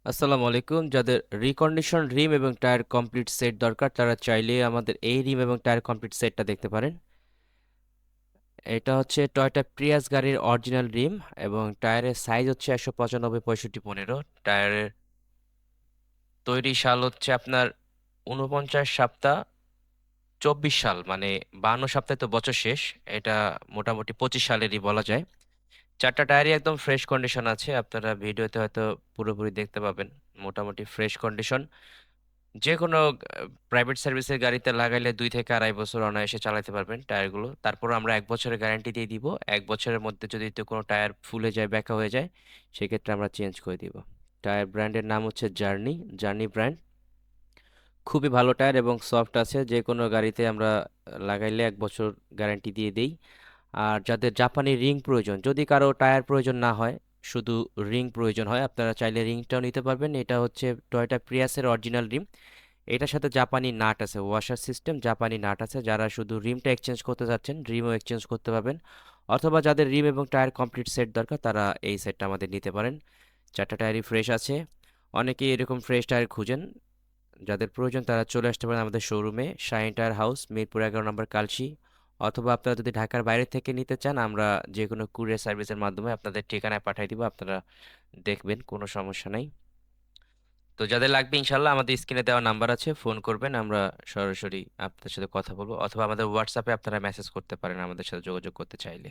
আসসালামু আলাইকুম। যাদের রিকন্ডিশন রিম এবং টায়ার কমপ্লিট সেট দরকার তারা চাইলে আমাদের এই রিম এবং টায়ার কমপ্লিট সেটটা দেখতে পারেন। এটা হচ্ছে টয়োটা প্রিয়াস গাড়ির অরিজিনাল রিম এবং টায়ারের সাইজ হচ্ছে 195/65 টায়ারের তৈরি সাল হচ্ছে আপনার 49 সপ্তাহ 24 সাল, মানে 52 সপ্তাহে তো বছর শেষ। এটা মোটামুটি 25 সালেরই বলা যায়। চারটা টায়ারই একদম ফ্রেশ কন্ডিশন আছে, আপনারা ভিডিওতে হয়তো পুরোপুরি দেখতে পাবেন। মোটামুটি ফ্রেশ কন্ডিশন। যে কোনো প্রাইভেট সার্ভিসের গাড়িতে লাগাইলে 2 থেকে আড়াই বছর অনায়াসে চালাতে পারবেন টায়ারগুলো। তারপর আমরা 1 বছরের গ্যারান্টি দিয়ে দিব। 1 বছরের মধ্যে যদি তো কোনো টায়ার ফুলে যায়, ব্যাকা হয়ে যায়, সেক্ষেত্রে আমরা চেঞ্জ করে দিব। টায়ার ব্র্যান্ডের নাম হচ্ছে জার্নি, জার্নি ব্র্যান্ড। খুবই ভালো টায়ার এবং সফট আছে, যে কোনো গাড়িতে আমরা লাগাইলে 1 বছর গ্যারান্টি দিয়ে দেই। আর যাদের জাপানি রিং প্রয়োজন, যদি কারো টায়ার প্রয়োজন না হয়, শুধু রিং প্রয়োজন হয়, আপনারা চাইলে রিংটাও নিতে পারবেন। এটা হচ্ছে টয়োটা প্রিয়াসের অরিজিনাল রিম। এটার সাথে জাপানি নাট আছে, ওয়াশার সিস্টেম জাপানি নাট আছে। যারা শুধু রিমটা এক্সচেঞ্জ করতে চাচ্ছেন, রিমও এক্সচেঞ্জ করতে পারবেন। অথবা যাদের রিম এবং টায়ার কমপ্লিট সেট দরকার, তারা এই সেটটা আমাদের নিতে পারেন। চারটা টায়ারই ফ্রেশ আছে। অনেকেই এরকম ফ্রেশ টায়ার খুঁজেন। যাদের প্রয়োজন তারা চলে আসতে পারেন আমাদের শোরুমে, শাইন টায়ার হাউস, মিরপুর 11 নম্বর, কালশি। অথবা আপনারা যদি ঢাকার বাইরে থেকে নিতে চান, আমরা যে কোনো কুরিয়ার সার্ভিসের মাধ্যমে আপনাদের ঠিকানায় পাঠিয়ে দিব, আপনারা দেখবেন, কোনো সমস্যা নাই। তো যাদের লাগবে ইনশাল্লাহ আমাদের স্ক্রিনে দেওয়া নাম্বার আছে, ফোন করবেন, আমরা সরাসরি আপনাদের সাথে কথা বলবো। অথবা আমাদের হোয়াটসঅ্যাপে আপনারা মেসেজ করতে পারেন আমাদের সাথে যোগাযোগ করতে চাইলে।